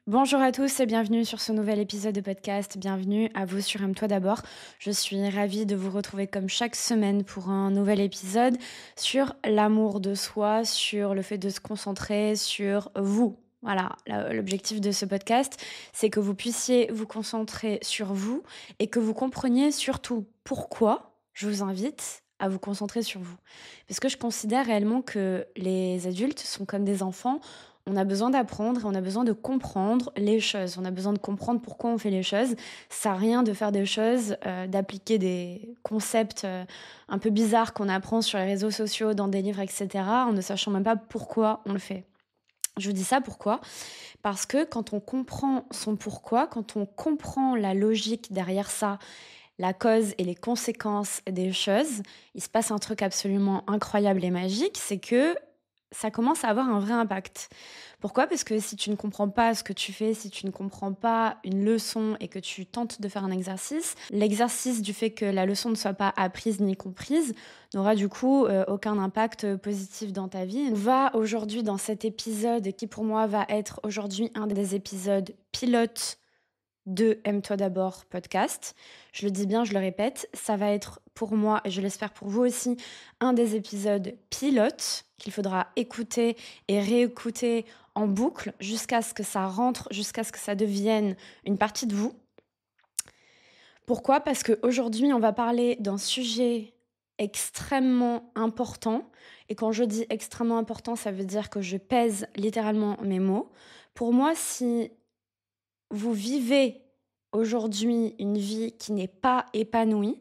Bonjour à tous et bienvenue sur ce nouvel épisode de podcast. Bienvenue à vous sur Aime-toi d'abord. Je suis ravie de vous retrouver comme chaque semaine pour un nouvel épisode sur l'amour de soi, sur le fait de se concentrer sur vous. Voilà, l'objectif de ce podcast, c'est que vous puissiez vous concentrer sur vous et que vous compreniez surtout pourquoi je vous invite à vous concentrer sur vous. Parce que je considère réellement que les adultes sont comme des enfants. On a besoin d'apprendre et on a besoin de comprendre les choses. On a besoin de comprendre pourquoi on fait les choses. Ça sert à rien de faire des choses, d'appliquer des concepts un peu bizarres qu'on apprend sur les réseaux sociaux, dans des livres, etc., en ne sachant même pas pourquoi on le fait. Je vous dis ça pourquoi? Parce que quand on comprend son pourquoi, quand on comprend la logique derrière ça, la cause et les conséquences des choses, il se passe un truc absolument incroyable et magique, c'est que ça commence à avoir un vrai impact. Pourquoi? Parce que si tu ne comprends pas ce que tu fais, si tu ne comprends pas une leçon et que tu tentes de faire un exercice, l'exercice du fait que la leçon ne soit pas apprise ni comprise n'aura du coup aucun impact positif dans ta vie. On va aujourd'hui dans cet épisode qui pour moi va être aujourd'hui un des épisodes pilotes de Aime-toi d'abord podcast. Je le dis bien, je le répète, ça va être pour moi, et je l'espère pour vous aussi, un des épisodes pilotes qu'il faudra écouter et réécouter en boucle jusqu'à ce que ça rentre, jusqu'à ce que ça devienne une partie de vous. Pourquoi? Parce qu'aujourd'hui, on va parler d'un sujet extrêmement important. Et quand je dis extrêmement important, ça veut dire que je pèse littéralement mes mots. Pour moi, si vous vivez aujourd'hui une vie qui n'est pas épanouie,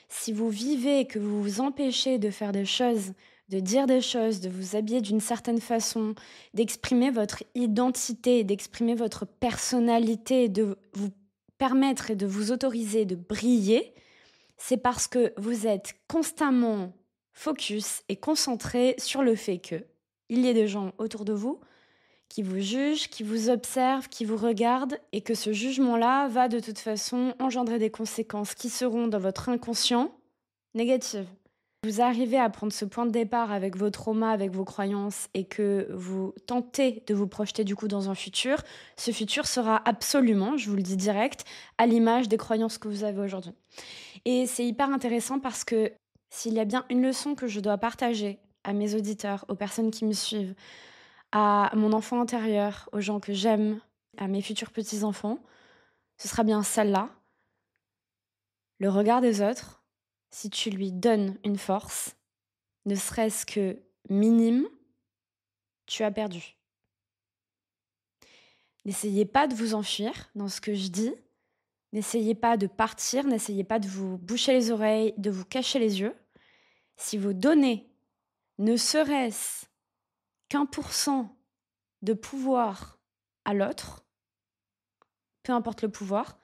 si vous vivez et que vous vous empêchez de faire des choses, de dire des choses, de vous habiller d'une certaine façon, d'exprimer votre identité, d'exprimer votre personnalité, de vous permettre et de vous autoriser de briller, c'est parce que vous êtes constamment focus et concentré sur le fait que il y ait des gens autour de vous qui vous juge, qui vous observe, qui vous regarde, et que ce jugement-là va de toute façon engendrer des conséquences qui seront dans votre inconscient négatives. Vous arrivez à prendre ce point de départ avec vos traumas, avec vos croyances, et que vous tentez de vous projeter du coup dans un futur, ce futur sera absolument, je vous le dis direct, à l'image des croyances que vous avez aujourd'hui. Et c'est hyper intéressant parce que s'il y a bien une leçon que je dois partager à mes auditeurs, aux personnes qui me suivent, à mon enfant intérieur, aux gens que j'aime, à mes futurs petits-enfants, ce sera bien celle-là. Le regard des autres, si tu lui donnes une force, ne serait-ce que minime, tu as perdu. N'essayez pas de vous enfuir dans ce que je dis. N'essayez pas de partir, n'essayez pas de vous boucher les oreilles, de vous cacher les yeux. Si vous donnez ne serait-ce qu'1% de pouvoir à l'autre, peu importe le pouvoir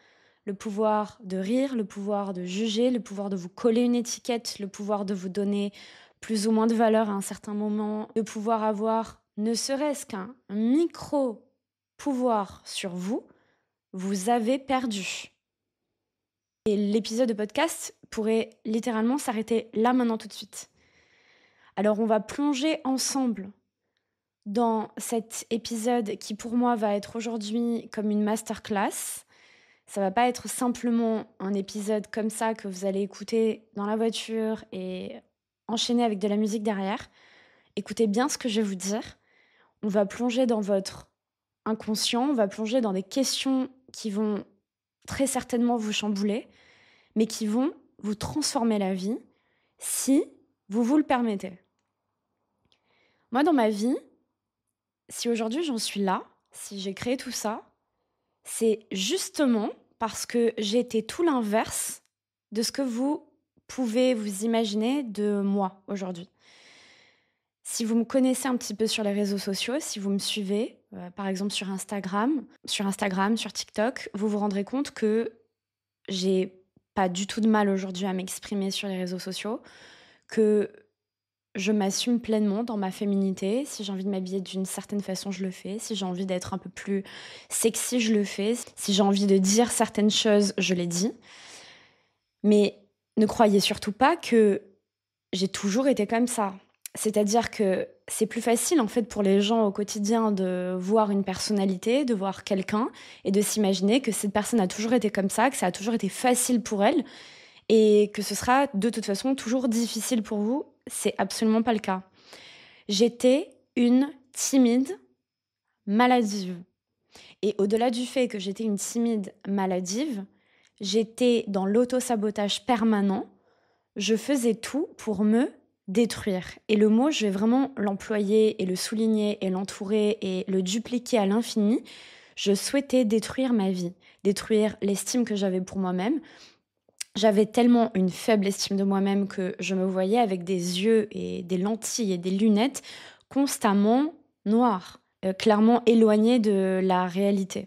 de rire, le pouvoir de juger, le pouvoir de vous coller une étiquette, le pouvoir de vous donner plus ou moins de valeur à un certain moment, de pouvoir avoir ne serait-ce qu'un micro-pouvoir sur vous, vous avez perdu. Et l'épisode de podcast pourrait littéralement s'arrêter là maintenant tout de suite. Alors on va plonger ensemble dans cet épisode qui pour moi va être aujourd'hui comme une masterclass. Ça va pas être simplement un épisode comme ça que vous allez écouter dans la voiture et enchaîner avec de la musique derrière. Écoutez bien ce que je vais vous dire. On va plonger dans votre inconscient, on va plonger dans des questions qui vont très certainement vous chambouler, mais qui vont vous transformer la vie si vous vous le permettez. Moi, dans ma vie, si aujourd'hui j'en suis là, si j'ai créé tout ça, c'est justement parce que j'ai été tout l'inverse de ce que vous pouvez vous imaginer de moi aujourd'hui. Si vous me connaissez un petit peu sur les réseaux sociaux, si vous me suivez, par exemple sur TikTok, vous vous rendrez compte que j'ai pas du tout de mal aujourd'hui à m'exprimer sur les réseaux sociaux, que je m'assume pleinement dans ma féminité. Si j'ai envie de m'habiller d'une certaine façon, je le fais. Si j'ai envie d'être un peu plus sexy, je le fais. Si j'ai envie de dire certaines choses, je les dis. Mais ne croyez surtout pas que j'ai toujours été comme ça. C'est-à-dire que c'est plus facile en fait pour les gens au quotidien de voir une personnalité, de voir quelqu'un et de s'imaginer que cette personne a toujours été comme ça, que ça a toujours été facile pour elle et que ce sera de toute façon toujours difficile pour vous. C'est absolument pas le cas. J'étais une timide maladive. Et au-delà du fait que j'étais une timide maladive, j'étais dans l'auto-sabotage permanent. Je faisais tout pour me détruire. Et le mot, je vais vraiment l'employer et le souligner et l'entourer et le dupliquer à l'infini. Je souhaitais détruire ma vie, détruire l'estime que j'avais pour moi-même. J'avais tellement une faible estime de moi-même que je me voyais avec des yeux et des lentilles et des lunettes constamment noirs, clairement éloignés de la réalité.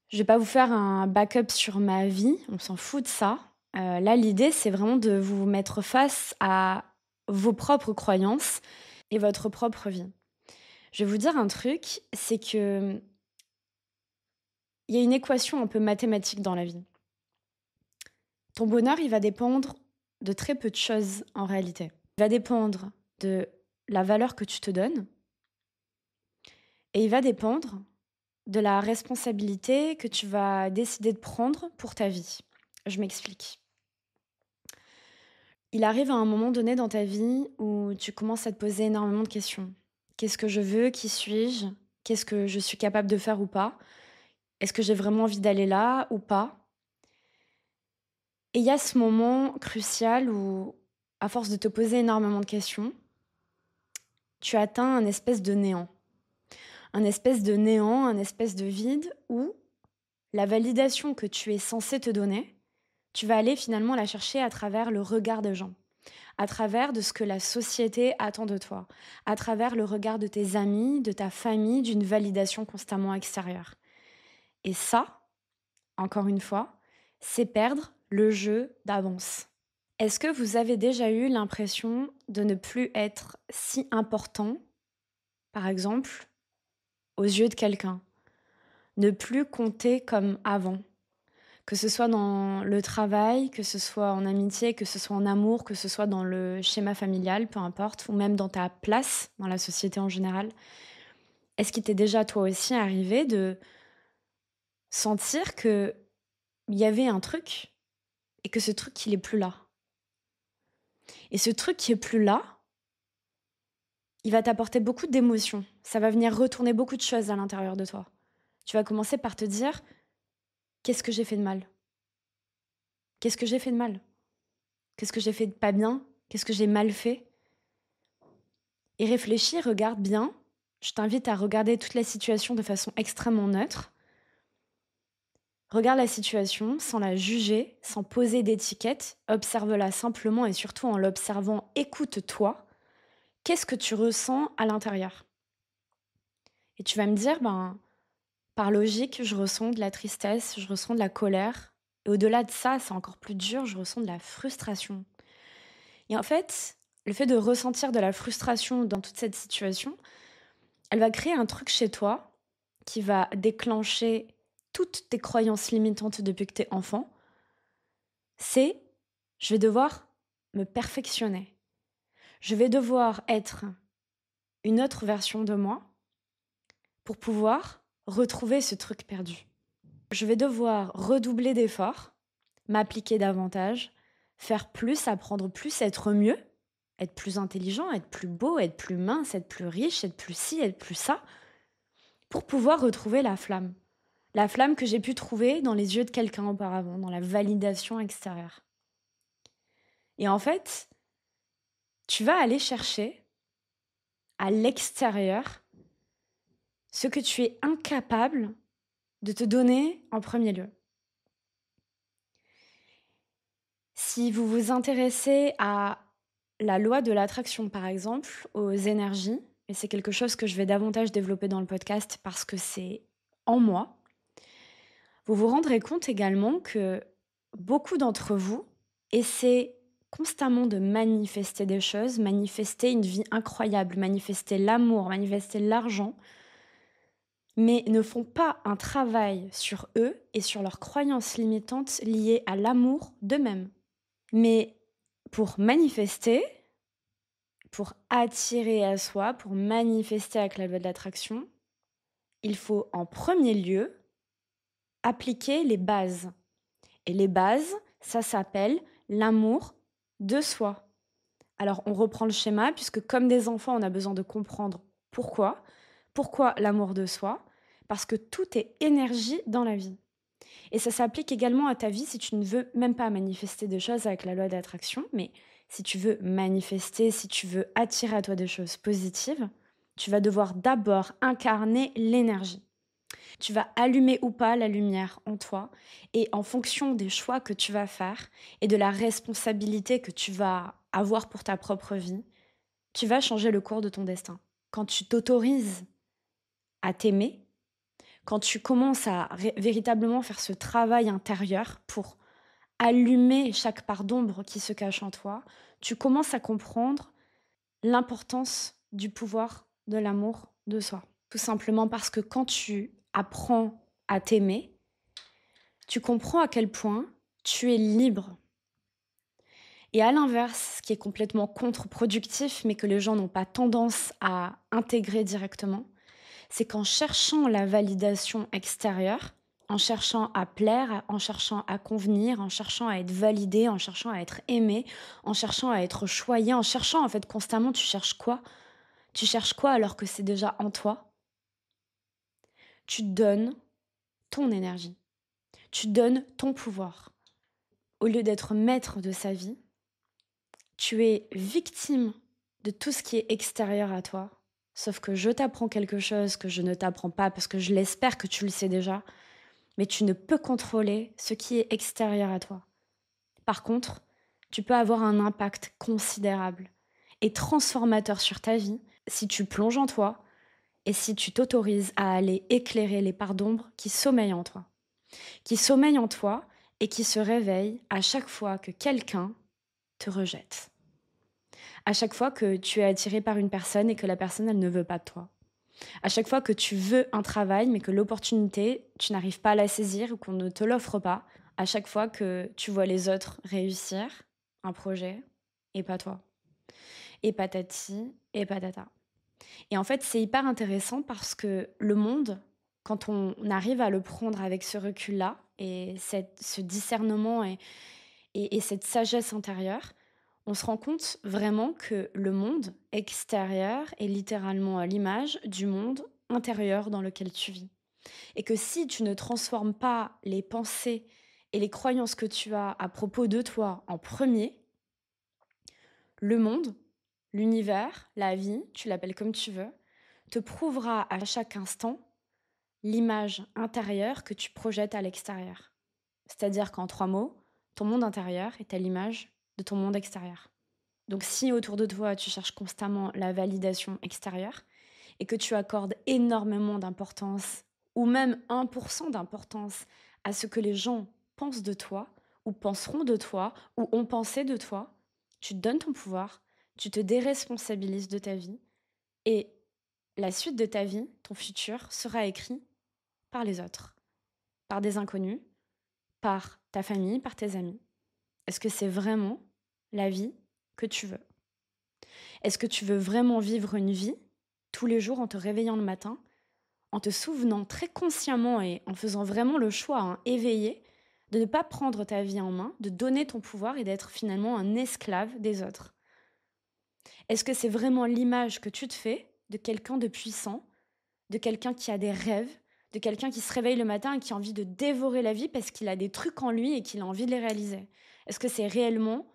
Je vais pas vous faire un backup sur ma vie, on s'en fout de ça. Là, l'idée, c'est vraiment de vous mettre face à vos propres croyances et votre propre vie. Je vais vous dire un truc, c'est que il y a une équation un peu mathématique dans la vie. Ton bonheur, il va dépendre de très peu de choses en réalité. Il va dépendre de la valeur que tu te donnes et il va dépendre de la responsabilité que tu vas décider de prendre pour ta vie. Je m'explique. Il arrive à un moment donné dans ta vie où tu commences à te poser énormément de questions. Qu'est-ce que je veux? Qui suis-je? Qu'est-ce que je suis capable de faire ou pas? Est-ce que j'ai vraiment envie d'aller là ou pas? Et il y a ce moment crucial où, à force de te poser énormément de questions, tu atteins un espèce de néant. Un espèce de néant, un espèce de vide où la validation que tu es censé te donner, tu vas aller finalement la chercher à travers le regard des gens, à travers de ce que la société attend de toi, à travers le regard de tes amis, de ta famille, d'une validation constamment extérieure. Et ça, encore une fois, c'est perdre le jeu d'avance. Est-ce que vous avez déjà eu l'impression de ne plus être si important, par exemple, aux yeux de quelqu'un? Ne plus compter comme avant? Que ce soit dans le travail, que ce soit en amitié, que ce soit en amour, que ce soit dans le schéma familial, peu importe, ou même dans ta place dans la société en général. Est-ce qu'il t'est déjà toi aussi arrivé de sentir que il y avait un truc et que ce truc il est plus là? Et ce truc qui est plus là, il va t'apporter beaucoup d'émotions. Ça va venir retourner beaucoup de choses à l'intérieur de toi. Tu vas commencer par te dire, qu'est-ce que j'ai fait de mal? Qu'est-ce que j'ai fait de mal? Qu'est-ce que j'ai fait de pas bien? Qu'est-ce que j'ai mal fait? Et réfléchis, regarde bien. Je t'invite à regarder toute la situation de façon extrêmement neutre. Regarde la situation sans la juger, sans poser d'étiquette. Observe-la simplement et surtout en l'observant, écoute-toi. Qu'est-ce que tu ressens à l'intérieur? Et tu vas me dire, par logique, je ressens de la tristesse, je ressens de la colère. Et au-delà de ça, c'est encore plus dur, je ressens de la frustration. Et en fait, le fait de ressentir de la frustration dans toute cette situation, elle va créer un truc chez toi qui va déclencher toutes tes croyances limitantes depuis que tu es enfant. C'est, je vais devoir me perfectionner. Je vais devoir être une autre version de moi pour pouvoir retrouver ce truc perdu. Je vais devoir redoubler d'efforts, m'appliquer davantage, faire plus, apprendre plus, être mieux, être plus intelligent, être plus beau, être plus mince, être plus riche, être plus ci, être plus ça, pour pouvoir retrouver la flamme. La flamme que j'ai pu trouver dans les yeux de quelqu'un auparavant, dans la validation extérieure. Et en fait, tu vas aller chercher à l'extérieur ce que tu es incapable de te donner en premier lieu. Si vous vous intéressez à la loi de l'attraction, par exemple, aux énergies, et c'est quelque chose que je vais davantage développer dans le podcast parce que c'est en moi, vous vous rendrez compte également que beaucoup d'entre vous essaient constamment de manifester des choses, manifester une vie incroyable, manifester l'amour, manifester l'argent, mais ne font pas un travail sur eux et sur leurs croyances limitantes liées à l'amour d'eux-mêmes. Mais pour manifester, Pour attirer à soi, pour manifester avec la loi de l'attraction, il faut en premier lieu appliquer les bases. Et les bases, ça s'appelle l'amour de soi. Alors on reprend le schéma puisque comme des enfants, on a besoin de comprendre pourquoi. Pourquoi l'amour de soi? Parce que tout est énergie dans la vie. Et ça s'applique également à ta vie si tu ne veux même pas manifester des choses avec la loi d'attraction, mais si tu veux manifester, si tu veux attirer à toi des choses positives, tu vas devoir d'abord incarner l'énergie. Tu vas allumer ou pas la lumière en toi et en fonction des choix que tu vas faire et de la responsabilité que tu vas avoir pour ta propre vie, tu vas changer le cours de ton destin. Quand tu t'autorises à t'aimer, quand tu commences à véritablement faire ce travail intérieur pour allumer chaque part d'ombre qui se cache en toi, tu commences à comprendre l'importance du pouvoir de l'amour de soi. Tout simplement parce que quand tu apprends à t'aimer, tu comprends à quel point tu es libre. Et à l'inverse, ce qui est complètement contre-productif, mais que les gens n'ont pas tendance à intégrer directement, c'est qu'en cherchant la validation extérieure, en cherchant à plaire, en cherchant à convenir, en cherchant à être validé, en cherchant à être aimé, en cherchant à être choyé, en cherchant en fait constamment, tu cherches quoi? Tu cherches quoi alors que c'est déjà en toi? Tu donnes ton énergie, tu donnes ton pouvoir. Au lieu d'être maître de sa vie, tu es victime de tout ce qui est extérieur à toi. Sauf que je t'apprends quelque chose que je ne t'apprends pas parce que je l'espère que tu le sais déjà, mais tu ne peux contrôler ce qui est extérieur à toi. Par contre, tu peux avoir un impact considérable et transformateur sur ta vie si tu plonges en toi et si tu t'autorises à aller éclairer les parts d'ombre qui sommeillent en toi. Qui sommeillent en toi et qui se réveillent à chaque fois que quelqu'un te rejette. À chaque fois que tu es attiré par une personne et que la personne, elle ne veut pas de toi. À chaque fois que tu veux un travail, mais que l'opportunité, tu n'arrives pas à la saisir ou qu'on ne te l'offre pas. À chaque fois que tu vois les autres réussir un projet et pas toi. Et patati et patata. Et en fait, c'est hyper intéressant parce que le monde, quand on arrive à le prendre avec ce recul-là et ce discernement et cette sagesse intérieure, on se rend compte vraiment que le monde extérieur est littéralement à l'image du monde intérieur dans lequel tu vis. Et que si tu ne transformes pas les pensées et les croyances que tu as à propos de toi en premier, le monde, l'univers, la vie, tu l'appelles comme tu veux, te prouvera à chaque instant l'image intérieure que tu projettes à l'extérieur. C'est-à-dire qu'en 3 mots, ton monde intérieur est à l'image de ton monde extérieur. Donc si autour de toi, tu cherches constamment la validation extérieure et que tu accordes énormément d'importance ou même 1% d'importance à ce que les gens pensent de toi ou penseront de toi ou ont pensé de toi, tu te donnes ton pouvoir, tu te déresponsabilises de ta vie et la suite de ta vie, ton futur, sera écrit par les autres, par des inconnus, par ta famille, par tes amis. Est-ce que c'est vraiment la vie que tu veux? Est-ce que tu veux vraiment vivre une vie tous les jours en te réveillant le matin, en te souvenant très consciemment et en faisant vraiment le choix éveillé de ne pas prendre ta vie en main, de donner ton pouvoir et d'être finalement un esclave des autres? Est-ce que c'est vraiment l'image que tu te fais de quelqu'un de puissant, de quelqu'un qui a des rêves, de quelqu'un qui se réveille le matin et qui a envie de dévorer la vie parce qu'il a des trucs en lui et qu'il a envie de les réaliser? Est-ce que c'est réellement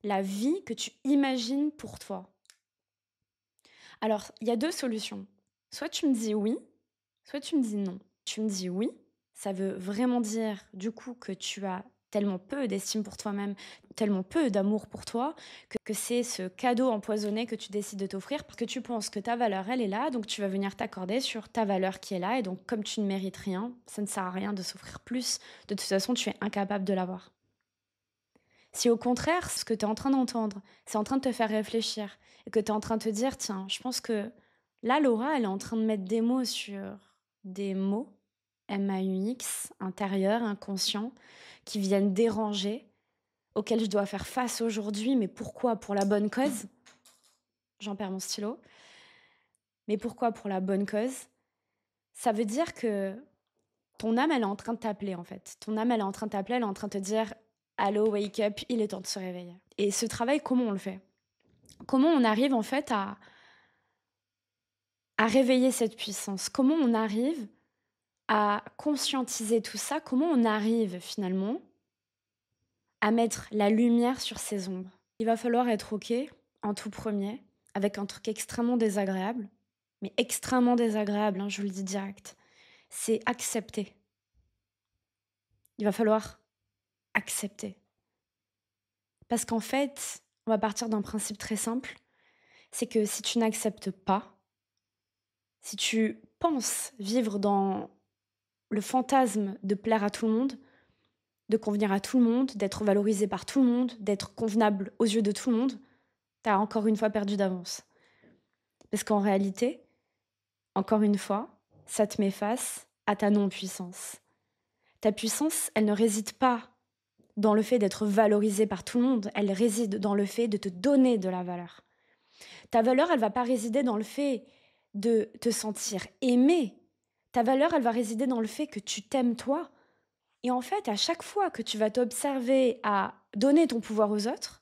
la vie que tu imagines pour toi? Alors, il y a 2 solutions. Soit tu me dis oui, soit tu me dis non. Tu me dis oui, ça veut vraiment dire du coup que tu as tellement peu d'estime pour toi-même, tellement peu d'amour pour toi, que c'est ce cadeau empoisonné que tu décides de t'offrir parce que tu penses que ta valeur, elle est là, donc tu vas venir t'accorder sur ta valeur qui est là, et donc comme tu ne mérites rien, ça ne sert à rien de s'offrir plus. De toute façon, tu es incapable de l'avoir. Si au contraire, ce que tu es en train d'entendre, c'est en train de te faire réfléchir et que tu es en train de te dire, tiens, je pense que là, Laura, elle est en train de mettre des mots sur des mots, MAUX, intérieurs, inconscients, qui viennent déranger, auxquels je dois faire face aujourd'hui, mais pourquoi? Pour la bonne cause? j'en perds mon stylo. Mais pourquoi? Pour la bonne cause. Ça veut dire que ton âme, elle est en train de t'appeler, en fait. Ton âme, elle est en train de t'appeler, elle est en train de te dire: «Allô, wake up, il est temps de se réveiller». Et ce travail, comment on le fait? Comment on arrive, en fait, à réveiller cette puissance? Comment on arrive à conscientiser tout ça? Comment on arrive, finalement, à mettre la lumière sur ces ombres? Il va falloir être OK, en tout premier, avec un truc extrêmement désagréable, mais extrêmement désagréable, hein, je vous le dis direct. C'est accepter. Il va falloir accepter. Parce qu'en fait, on va partir d'un principe très simple, c'est que si tu n'acceptes pas, si tu penses vivre dans le fantasme de plaire à tout le monde, de convenir à tout le monde, d'être valorisé par tout le monde, d'être convenable aux yeux de tout le monde, t'as encore une fois perdu d'avance. Parce qu'en réalité, encore une fois, ça te met face à ta non-puissance. Ta puissance, elle ne réside pas dans le fait d'être valorisé par tout le monde, elle réside dans le fait de te donner de la valeur. Ta valeur, elle va pas résider dans le fait de te sentir aimé. Ta valeur, elle va résider dans le fait que tu t'aimes toi. Et en fait, à chaque fois que tu vas t'observer à donner ton pouvoir aux autres,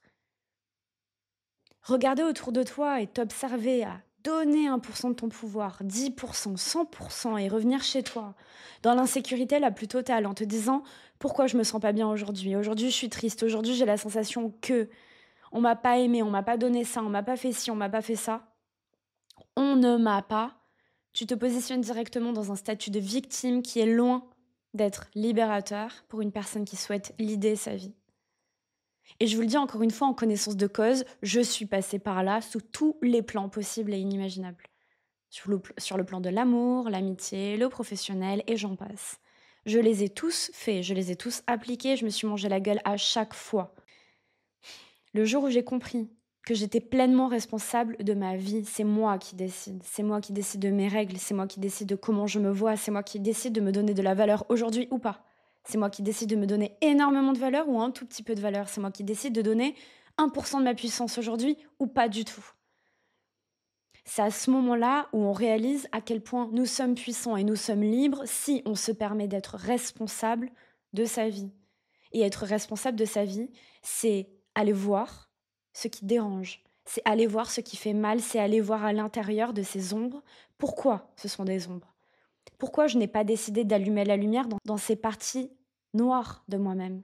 regarder autour de toi et t'observer à donner 1% de ton pouvoir, 10%, 100% et revenir chez toi dans l'insécurité la plus totale en te disant: pourquoi je me sens pas bien aujourd'hui? Aujourd'hui, je suis triste. Aujourd'hui, j'ai la sensation que on m'a pas aimé, on m'a pas donné ça, on m'a pas fait ci, on m'a pas fait ça. On ne m'a pas. Tu te positionnes directement dans un statut de victime qui est loin d'être libérateur pour une personne qui souhaite leader sa vie. Et je vous le dis encore une fois en connaissance de cause, je suis passée par là sous tous les plans possibles et inimaginables. Sur le plan de l'amour, l'amitié, le professionnel et j'en passe. Je les ai tous faits, je les ai tous appliqués, je me suis mangé la gueule à chaque fois. Le jour où j'ai compris que j'étais pleinement responsable de ma vie, c'est moi qui décide. C'est moi qui décide de mes règles, c'est moi qui décide de comment je me vois, c'est moi qui décide de me donner de la valeur aujourd'hui ou pas. C'est moi qui décide de me donner énormément de valeur ou un tout petit peu de valeur. C'est moi qui décide de donner 1% de ma puissance aujourd'hui ou pas du tout. C'est à ce moment-là où on réalise à quel point nous sommes puissants et nous sommes libres si on se permet d'être responsable de sa vie. Et être responsable de sa vie, c'est aller voir ce qui dérange, c'est aller voir ce qui fait mal, c'est aller voir à l'intérieur de ces ombres pourquoi ce sont des ombres. Pourquoi je n'ai pas décidé d'allumer la lumière dans ces parties noires de moi-même.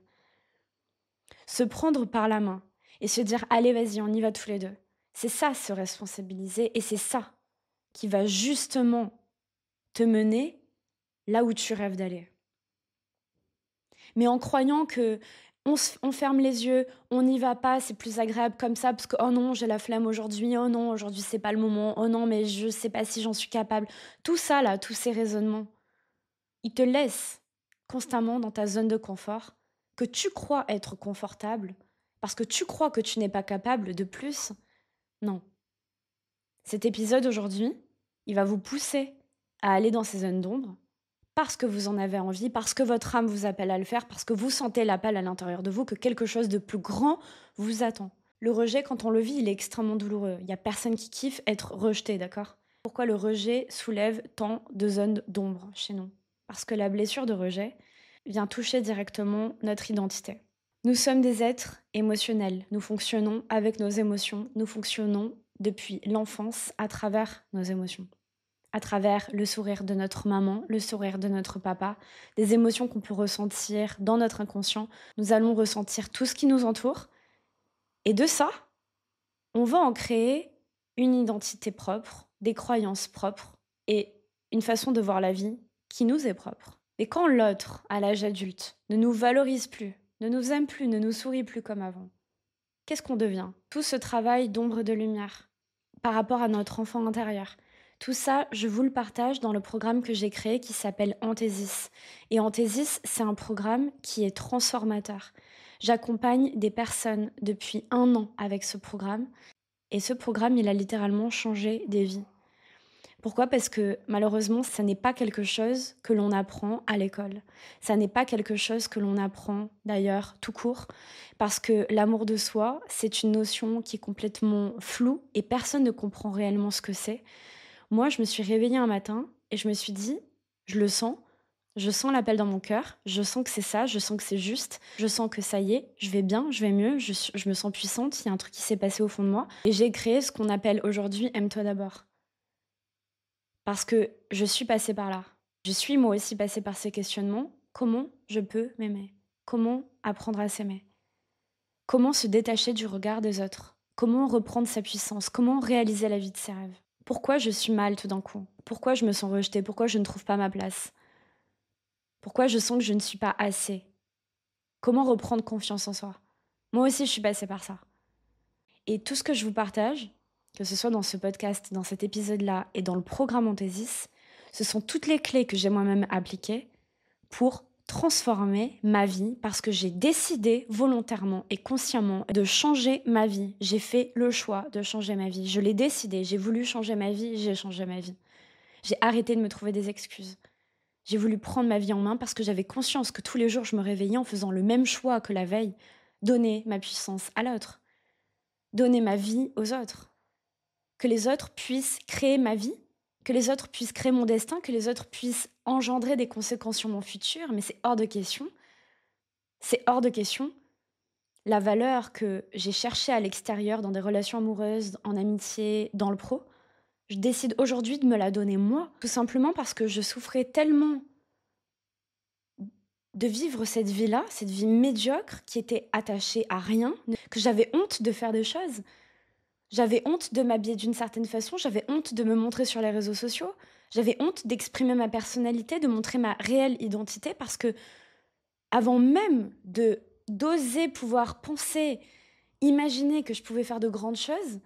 Se prendre par la main et se dire: allez, vas-y, on y va tous les deux. C'est ça, se responsabiliser, et c'est ça qui va justement te mener là où tu rêves d'aller. Mais en croyant que on ferme les yeux, on n'y va pas, c'est plus agréable comme ça, parce que oh non, j'ai la flemme aujourd'hui, oh non, aujourd'hui c'est pas le moment, oh non, mais je sais pas si j'en suis capable. Tout ça là, tous ces raisonnements, ils te laissent constamment dans ta zone de confort, que tu crois être confortable, parce que tu crois que tu n'es pas capable de plus. Non. Cet épisode aujourd'hui, il va vous pousser à aller dans ces zones d'ombre, parce que vous en avez envie, parce que votre âme vous appelle à le faire, parce que vous sentez l'appel à l'intérieur de vous, que quelque chose de plus grand vous attend. Le rejet, quand on le vit, il est extrêmement douloureux. Il n'y a personne qui kiffe être rejeté, d'accord? Pourquoi le rejet soulève tant de zones d'ombre chez nous? Parce que la blessure de rejet vient toucher directement notre identité. Nous sommes des êtres émotionnels. Nous fonctionnons avec nos émotions. Nous fonctionnons depuis l'enfance à travers nos émotions. À travers le sourire de notre maman, le sourire de notre papa, des émotions qu'on peut ressentir dans notre inconscient. Nous allons ressentir tout ce qui nous entoure. Et de ça, on va en créer une identité propre, des croyances propres et une façon de voir la vie qui nous est propre. Et quand l'autre, à l'âge adulte, ne nous valorise plus, ne nous aime plus, ne nous sourit plus comme avant, qu'est-ce qu'on devient? Tout ce travail d'ombre et de lumière par rapport à notre enfant intérieur. Tout ça, je vous le partage dans le programme que j'ai créé qui s'appelle Anthésis. Et Anthésis, c'est un programme qui est transformateur. J'accompagne des personnes depuis 1 an avec ce programme. Et ce programme, il a littéralement changé des vies. Pourquoi? Parce que malheureusement, ça n'est pas quelque chose que l'on apprend à l'école. Ça n'est pas quelque chose que l'on apprend d'ailleurs tout court, parce que l'amour de soi, c'est une notion qui est complètement floue et personne ne comprend réellement ce que c'est. Moi, je me suis réveillée un matin et je me suis dit, je le sens, je sens l'appel dans mon cœur, je sens que c'est ça, je sens que c'est juste, je sens que ça y est, je vais bien, je vais mieux, je me sens puissante, il y a un truc qui s'est passé au fond de moi. Et j'ai créé ce qu'on appelle aujourd'hui Aime-toi d'abord. Parce que je suis passée par là. Je suis moi aussi passée par ces questionnements. Comment je peux m'aimer? Comment apprendre à s'aimer? Comment se détacher du regard des autres? Comment reprendre sa puissance? Comment réaliser la vie de ses rêves? Pourquoi je suis mal tout d'un coup? Pourquoi je me sens rejetée? Pourquoi je ne trouve pas ma place? Pourquoi je sens que je ne suis pas assez? Comment reprendre confiance en soi? Moi aussi, je suis passée par ça. Et tout ce que je vous partage, que ce soit dans ce podcast, dans cet épisode-là et dans le programme Anthesis, ce sont toutes les clés que j'ai moi-même appliquées pour transformer ma vie parce que j'ai décidé volontairement et consciemment de changer ma vie. J'ai fait le choix de changer ma vie. Je l'ai décidé, j'ai voulu changer ma vie, j'ai changé ma vie. J'ai arrêté de me trouver des excuses. J'ai voulu prendre ma vie en main parce que j'avais conscience que tous les jours je me réveillais en faisant le même choix que la veille, donner ma puissance à l'autre, donner ma vie aux autres, que les autres puissent créer ma vie, que les autres puissent créer mon destin, que les autres puissent engendrer des conséquences sur mon futur, mais c'est hors de question. C'est hors de question. La valeur que j'ai cherchée à l'extérieur, dans des relations amoureuses, en amitié, dans le pro, je décide aujourd'hui de me la donner moi, tout simplement parce que je souffrais tellement de vivre cette vie-là, cette vie médiocre qui était attachée à rien, que j'avais honte de faire des choses. J'avais honte de m'habiller d'une certaine façon, j'avais honte de me montrer sur les réseaux sociaux, j'avais honte d'exprimer ma personnalité, de montrer ma réelle identité parce que avant même de d'oser pouvoir penser, imaginer que je pouvais faire de grandes choses,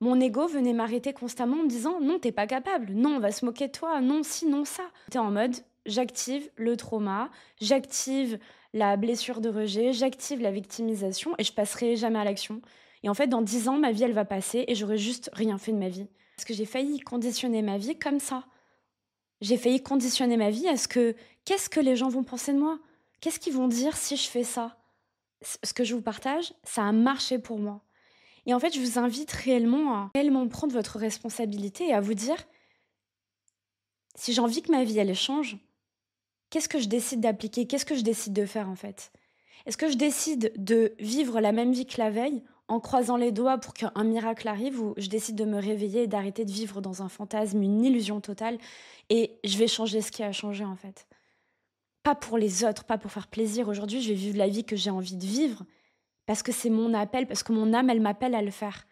mon ego venait m'arrêter constamment en me disant non, t'es pas capable, non, on va se moquer de toi, non, si, non, ça. J'étais en mode j'active le trauma, j'active la blessure de rejet, j'active la victimisation et je passerai jamais à l'action. Et en fait, dans 10 ans, ma vie, elle va passer et j'aurai juste rien fait de ma vie. Parce que j'ai failli conditionner ma vie comme ça. J'ai failli conditionner ma vie à ce que qu'est-ce que les gens vont penser de moi? Qu'est-ce qu'ils vont dire si je fais ça? Ce que je vous partage, ça a marché pour moi. Et en fait, je vous invite réellement à réellement prendre votre responsabilité et à vous dire, si j'ai envie que ma vie, elle change, qu'est-ce que je décide d'appliquer? Qu'est-ce que je décide de faire en fait? Est-ce que je décide de vivre la même vie que la veille en croisant les doigts pour qu'un miracle arrive ou je décide de me réveiller et d'arrêter de vivre dans un fantasme, une illusion totale et je vais changer ce qui a changé en fait? Pas pour les autres, pas pour faire plaisir. Aujourd'hui, je vais vivre la vie que j'ai envie de vivre parce que c'est mon appel, parce que mon âme, elle m'appelle à le faire.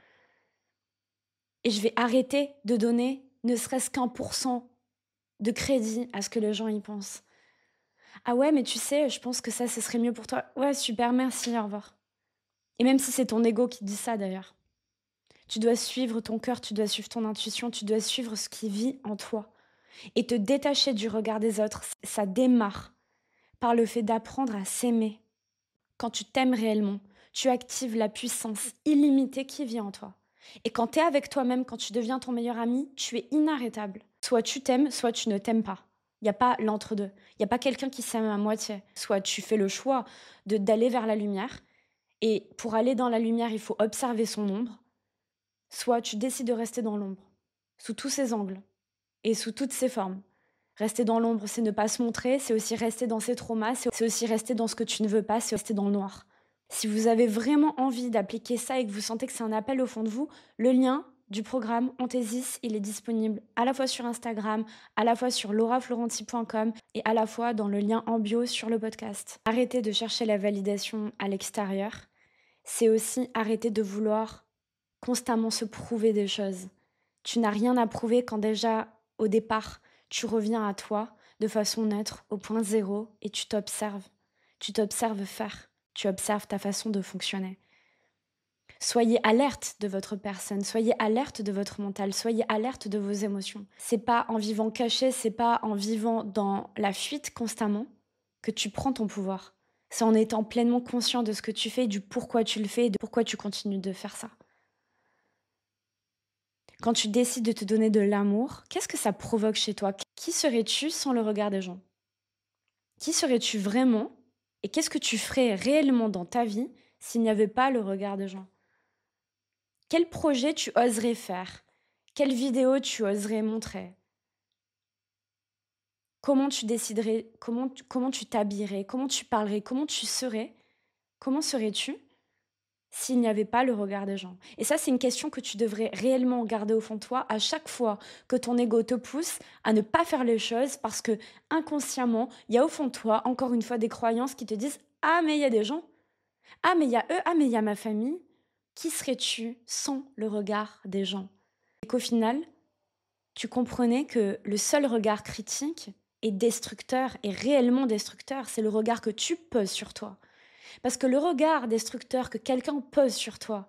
Et je vais arrêter de donner ne serait-ce qu'1% de crédit à ce que les gens y pensent. Ah ouais, mais tu sais, je pense que ça, ce serait mieux pour toi. Ouais, super, merci, au revoir. Et même si c'est ton ego qui dit ça d'ailleurs. Tu dois suivre ton cœur, tu dois suivre ton intuition, tu dois suivre ce qui vit en toi. Et te détacher du regard des autres, ça démarre par le fait d'apprendre à s'aimer. Quand tu t'aimes réellement, tu actives la puissance illimitée qui vit en toi. Et quand tu es avec toi-même, quand tu deviens ton meilleur ami, tu es inarrêtable. Soit tu t'aimes, soit tu ne t'aimes pas. Il n'y a pas l'entre-deux. Il n'y a pas quelqu'un qui s'aime à moitié. Soit tu fais le choix d'aller vers la lumière, et pour aller dans la lumière, il faut observer son ombre. Soit tu décides de rester dans l'ombre, sous tous ses angles et sous toutes ses formes. Rester dans l'ombre, c'est ne pas se montrer, c'est aussi rester dans ses traumas, c'est aussi rester dans ce que tu ne veux pas, c'est rester dans le noir. Si vous avez vraiment envie d'appliquer ça et que vous sentez que c'est un appel au fond de vous, le lien du programme Anthesis, il est disponible à la fois sur Instagram, à la fois sur lauraflorenti.com et à la fois dans le lien en bio sur le podcast. Arrêtez de chercher la validation à l'extérieur. C'est aussi arrêter de vouloir constamment se prouver des choses. Tu n'as rien à prouver quand déjà, au départ, tu reviens à toi de façon neutre, au point zéro, et tu t'observes. Tu t'observes faire. Tu observes ta façon de fonctionner. Soyez alerte de votre personne, soyez alerte de votre mental, soyez alerte de vos émotions. C'est pas en vivant caché, c'est pas en vivant dans la fuite constamment que tu prends ton pouvoir. C'est en étant pleinement conscient de ce que tu fais, du pourquoi tu le fais et de pourquoi tu continues de faire ça. Quand tu décides de te donner de l'amour, qu'est-ce que ça provoque chez toi? Qui serais-tu sans le regard des gens? Qui serais-tu vraiment? Et qu'est-ce que tu ferais réellement dans ta vie s'il n'y avait pas le regard des gens? Quel projet tu oserais faire? Quelle vidéo tu oserais montrer? Comment tu déciderais? Comment tu t'habillerais? Comment tu parlerais? Comment tu serais? Comment serais-tu s'il n'y avait pas le regard des gens? Et ça, c'est une question que tu devrais réellement garder au fond de toi à chaque fois que ton ego te pousse à ne pas faire les choses parce que inconsciemment, il y a au fond de toi, encore une fois, des croyances qui te disent: «Ah, mais il y a des gens. Ah, mais il y a eux. Ah, mais il y a ma famille». Qui serais-tu sans le regard des gens? Et qu'au final, tu comprenais que le seul regard critique est destructeur, est réellement destructeur. C'est le regard que tu poses sur toi. Parce que le regard destructeur que quelqu'un pose sur toi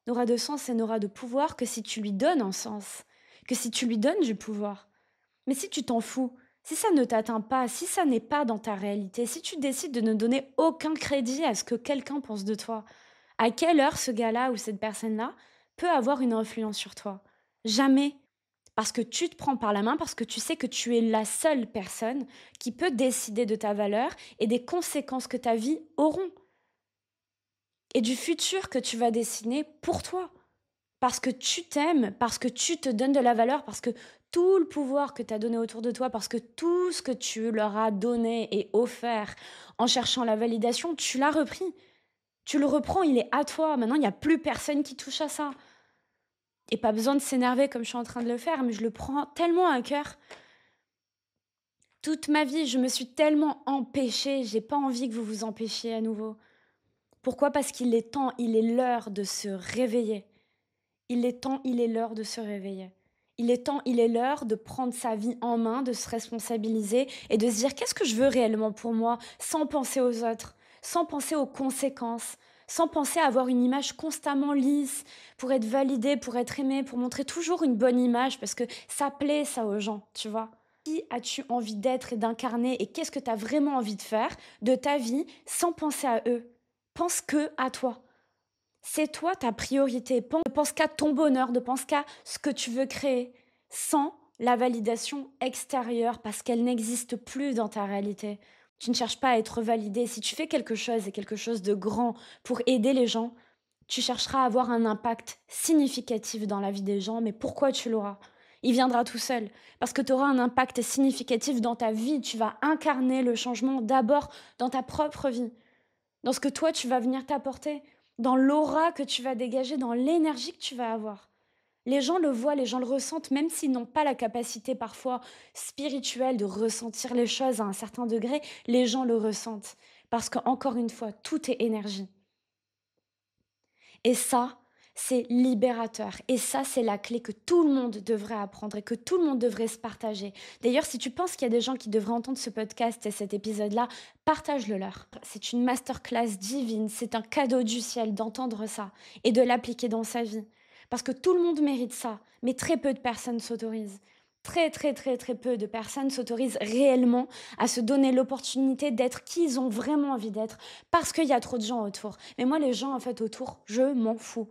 n'aura de sens et n'aura de pouvoir que si tu lui donnes un sens, que si tu lui donnes du pouvoir. Mais si tu t'en fous, si ça ne t'atteint pas, si ça n'est pas dans ta réalité, si tu décides de ne donner aucun crédit à ce que quelqu'un pense de toi, à quelle heure ce gars-là ou cette personne-là peut avoir une influence sur toi? Jamais. Parce que tu te prends par la main, parce que tu sais que tu es la seule personne qui peut décider de ta valeur et des conséquences que ta vie auront et du futur que tu vas dessiner pour toi. Parce que tu t'aimes, parce que tu te donnes de la valeur, parce que tout le pouvoir que tu as donné autour de toi, parce que tout ce que tu leur as donné et offert en cherchant la validation, tu l'as repris. Tu le reprends, il est à toi. Maintenant, il n'y a plus personne qui touche à ça. Et pas besoin de s'énerver comme je suis en train de le faire, mais je le prends tellement à cœur. Toute ma vie, je me suis tellement empêchée. J'ai pas envie que vous vous empêchiez à nouveau. Pourquoi? Parce qu'il est temps, il est l'heure de se réveiller. Il est temps, il est l'heure de se réveiller. Il est temps, il est l'heure de prendre sa vie en main, de se responsabiliser et de se dire qu'est-ce que je veux réellement pour moi, sans penser aux autres, sans penser aux conséquences, sans penser à avoir une image constamment lisse, pour être validé, pour être aimé, pour montrer toujours une bonne image, parce que ça plaît ça aux gens, tu vois. Qui as-tu envie d'être et d'incarner et qu'est-ce que tu as vraiment envie de faire de ta vie sans penser à eux? Pense que à toi. C'est toi ta priorité. Ne pense qu'à ton bonheur, ne pense qu'à ce que tu veux créer, sans la validation extérieure, parce qu'elle n'existe plus dans ta réalité. Tu ne cherches pas à être validé. Si tu fais quelque chose et quelque chose de grand pour aider les gens, tu chercheras à avoir un impact significatif dans la vie des gens, mais pourquoi tu l'auras? Il viendra tout seul, parce que tu auras un impact significatif dans ta vie. Tu vas incarner le changement d'abord dans ta propre vie, dans ce que toi tu vas venir t'apporter, dans l'aura que tu vas dégager, dans l'énergie que tu vas avoir. Les gens le voient, les gens le ressentent, même s'ils n'ont pas la capacité parfois spirituelle de ressentir les choses à un certain degré, les gens le ressentent. Parce qu'encore une fois, tout est énergie. Et ça, c'est libérateur. Et ça, c'est la clé que tout le monde devrait apprendre et que tout le monde devrait se partager. D'ailleurs, si tu penses qu'il y a des gens qui devraient entendre ce podcast et cet épisode-là, partage-le leur. C'est une masterclass divine, c'est un cadeau du ciel d'entendre ça et de l'appliquer dans sa vie. Parce que tout le monde mérite ça, mais très peu de personnes s'autorisent. Très, très, très, très peu de personnes s'autorisent réellement à se donner l'opportunité d'être qui ils ont vraiment envie d'être parce qu'il y a trop de gens autour. Mais moi, les gens, en fait, autour, je m'en fous.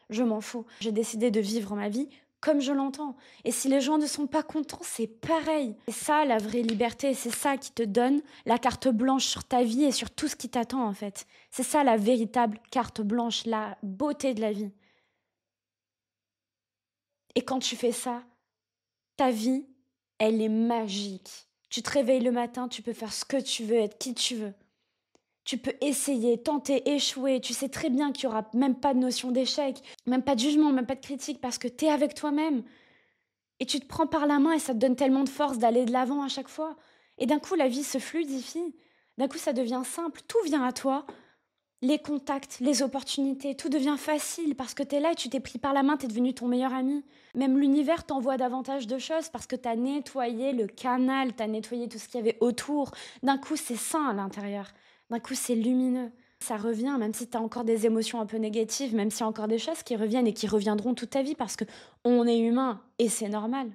Je m'en fous. J'ai décidé de vivre ma vie comme je l'entends. Et si les gens ne sont pas contents, c'est pareil. C'est ça, la vraie liberté. C'est ça qui te donne la carte blanche sur ta vie et sur tout ce qui t'attend, en fait. C'est ça, la véritable carte blanche, la beauté de la vie. Et quand tu fais ça, ta vie, elle est magique. Tu te réveilles le matin, tu peux faire ce que tu veux, être qui tu veux. Tu peux essayer, tenter, échouer. Tu sais très bien qu'il n'y aura même pas de notion d'échec, même pas de jugement, même pas de critique, parce que tu es avec toi-même. Et tu te prends par la main et ça te donne tellement de force d'aller de l'avant à chaque fois. Et d'un coup, la vie se fluidifie. D'un coup, ça devient simple. Tout vient à toi. Les contacts, les opportunités, tout devient facile parce que tu es là et tu t'es pris par la main, tu es devenu ton meilleur ami. Même l'univers t'envoie davantage de choses parce que tu as nettoyé le canal, tu as nettoyé tout ce qu'il y avait autour. D'un coup, c'est sain à l'intérieur. D'un coup, c'est lumineux. Ça revient, même si tu as encore des émotions un peu négatives, même s'il y a encore des choses qui reviennent et qui reviendront toute ta vie parce que on est humain et c'est normal.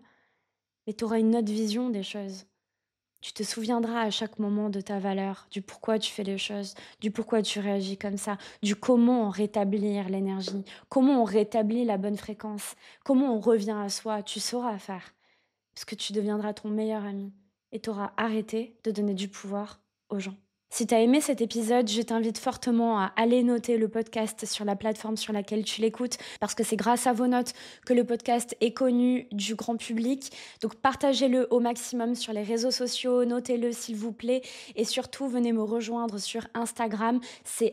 Mais tu auras une autre vision des choses. Tu te souviendras à chaque moment de ta valeur, du pourquoi tu fais les choses, du pourquoi tu réagis comme ça, du comment rétablir l'énergie, comment on rétablit la bonne fréquence, comment on revient à soi. Tu sauras faire. Parce que tu deviendras ton meilleur ami et tu auras arrêté de donner du pouvoir aux gens. Si tu as aimé cet épisode, je t'invite fortement à aller noter le podcast sur la plateforme sur laquelle tu l'écoutes, parce que c'est grâce à vos notes que le podcast est connu du grand public. Donc partagez-le au maximum sur les réseaux sociaux, notez-le s'il vous plaît, et surtout venez me rejoindre sur Instagram, c'est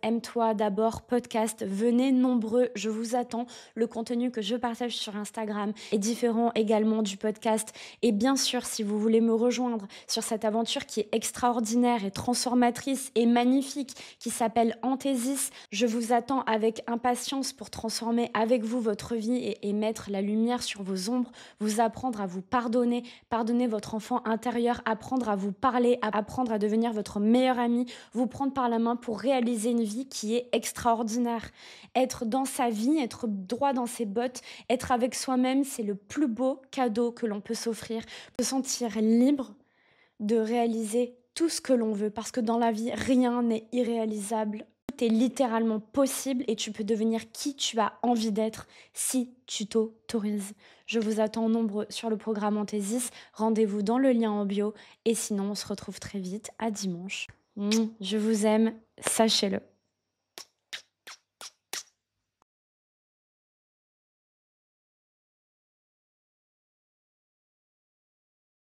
@aime-toi d'abord podcast. Venez nombreux, je vous attends. Le contenu que je partage sur Instagram est différent également du podcast. Et bien sûr, si vous voulez me rejoindre sur cette aventure qui est extraordinaire et transformatrice et magnifique, qui s'appelle Anthésis, je vous attends avec impatience pour transformer avec vous votre vie et mettre la lumière sur vos ombres, vous apprendre à vous pardonner, pardonner votre enfant intérieur, apprendre à vous parler, apprendre à devenir votre meilleur ami, vous prendre par la main pour réaliser une vie qui est extraordinaire. Être dans sa vie, être droit dans ses bottes, être avec soi-même, c'est le plus beau cadeau que l'on peut s'offrir. Se sentir libre de réaliser tout ce que l'on veut, parce que dans la vie, rien n'est irréalisable. Tout est littéralement possible et tu peux devenir qui tu as envie d'être si tu t'autorises. Je vous attends nombreux sur le programme Anthésis. Rendez-vous dans le lien en bio. Et sinon, on se retrouve très vite à dimanche. Je vous aime, sachez-le.